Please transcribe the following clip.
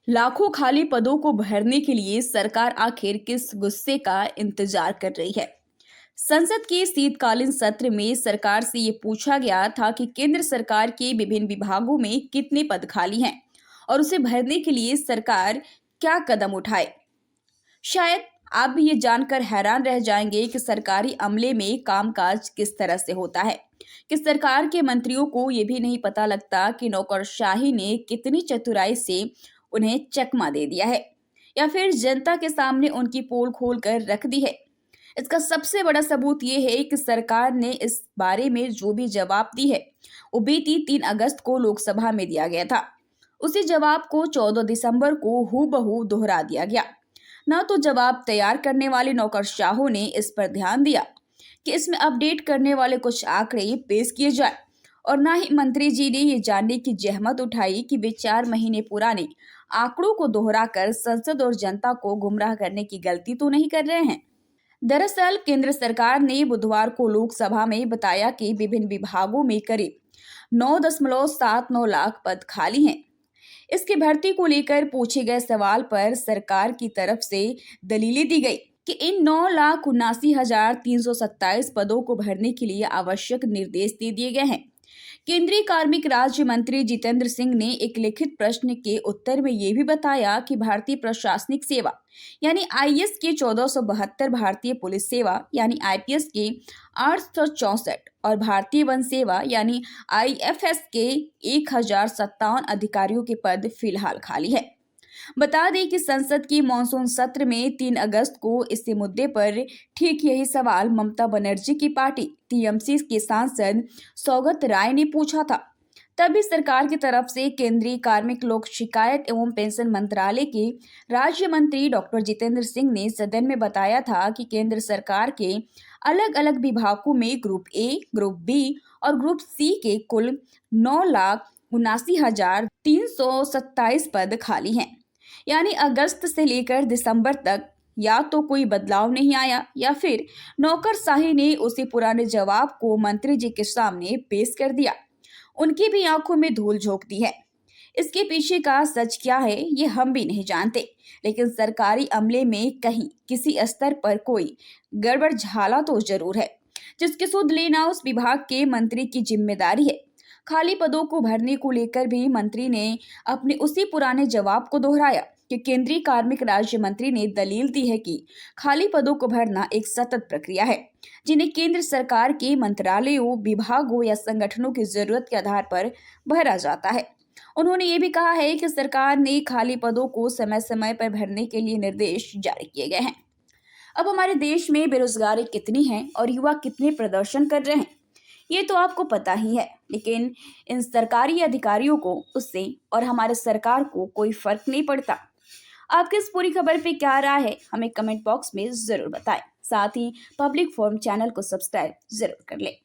लाखों खाली पदों को भरने के लिए सरकार आखिर किस गुस्से का इंतजार कर रही है। संसद के शीतकालीन सत्र में सरकार से ये पूछा गया था कि केंद्र सरकार के विभिन्न विभागों में कितने पद खाली हैं और उसे भरने के लिए सरकार क्या कदम उठाए। शायद आप भी ये जानकर हैरान रह जाएंगे कि सरकारी अमले में कामकाज किस तरह से होता है, कि सरकार के मंत्रियों को ये भी नहीं पता लगता कि नौकरशाही ने कितनी चतुराई से उन्हें चकमा दे दिया है या फिर जनता के सामने उनकी पोल खोल कर रख दी है। इसका सबसे बड़ा सबूत ये है कि सरकार ने इस बारे में जो भी जवाब दी है वो बीती 3 अगस्त को लोकसभा में दिया गया था। उसी जवाब को 14 दिसंबर को हूबहू दोहरा दिया गया। न तो जवाब तैयार करने वाले नौकरशाहों ने इस पर ध्यान दिया कि इसमें अपडेट करने वाले कुछ आंकड़े पेश किए जाए, और न ही मंत्री जी ने ये जानने की जहमत उठाई कि वे 4 महीने पुराने आंकड़ों को दोहराकर संसद और जनता को गुमराह करने की गलती तो नहीं कर रहे हैं। दरअसल केंद्र सरकार ने बुधवार को लोकसभा में बताया कि विभिन्न विभागों में करीब 9.79 लाख पद खाली हैं। इसकी भर्ती को लेकर पूछे गए सवाल पर सरकार की तरफ से दलीलें दी गई कि इन 9,79,327 पदों को भरने के लिए आवश्यक निर्देश दे दिए गए हैं। केंद्रीय कार्मिक राज्य मंत्री जितेंद्र सिंह ने एक लिखित प्रश्न के उत्तर में ये भी बताया कि भारतीय प्रशासनिक सेवा यानी आईएएस के 1472, भारतीय पुलिस सेवा यानी आईपीएस के 864 और भारतीय वन सेवा यानी आईएफएस के 1057 अधिकारियों के पद फिलहाल खाली है। बता दें कि संसद की मॉनसून सत्र में 3 अगस्त को इसी मुद्दे पर ठीक यही सवाल ममता बनर्जी की पार्टी टीएमसी के सांसद सौगत राय ने पूछा था। तभी सरकार की तरफ से केंद्रीय कार्मिक लोक शिकायत एवं पेंशन मंत्रालय के राज्य मंत्री डॉक्टर जितेंद्र सिंह ने सदन में बताया था कि केंद्र सरकार के अलग अलग विभागों में ग्रुप ए, ग्रुप बी और ग्रुप सी के कुल 9,79,327 पद खाली हैं। यानी अगस्त से लेकर दिसंबर तक या तो कोई बदलाव नहीं आया या फिर नौकरशाही ने उसी पुराने जवाब को मंत्री जी के सामने पेश कर दिया। उनकी भी आंखों में धूल झोंक दी है। इसके पीछे का सच क्या है ये हम भी नहीं जानते, लेकिन सरकारी अमले में कहीं किसी स्तर पर कोई गड़बड़ झाला तो जरूर है, जिसकी सुध लेना उस विभाग के मंत्री की जिम्मेदारी है। खाली पदों को भरने को लेकर भी मंत्री ने अपने उसी पुराने जवाब को दोहराया कि केंद्रीय कार्मिक राज्य मंत्री ने दलील दी है कि खाली पदों को भरना एक सतत प्रक्रिया है, जिन्हें केंद्र सरकार के मंत्रालयों, विभागों या संगठनों की जरूरत के आधार पर भरा जाता है। उन्होंने ये भी कहा है कि सरकार ने खाली पदों को समय समय पर भरने के लिए निर्देश जारी किए गए हैं। अब हमारे देश में बेरोजगारी कितनी है और युवा कितने प्रदर्शन कर रहे हैं ये तो आपको पता ही है, लेकिन इन सरकारी अधिकारियों को उससे और हमारे सरकार को कोई फर्क नहीं पड़ता। आपकी इस पूरी खबर पे क्या राय है हमें कमेंट बॉक्स में जरूर बताएं। साथ ही पब्लिक फोरम चैनल को सब्सक्राइब जरूर कर लें।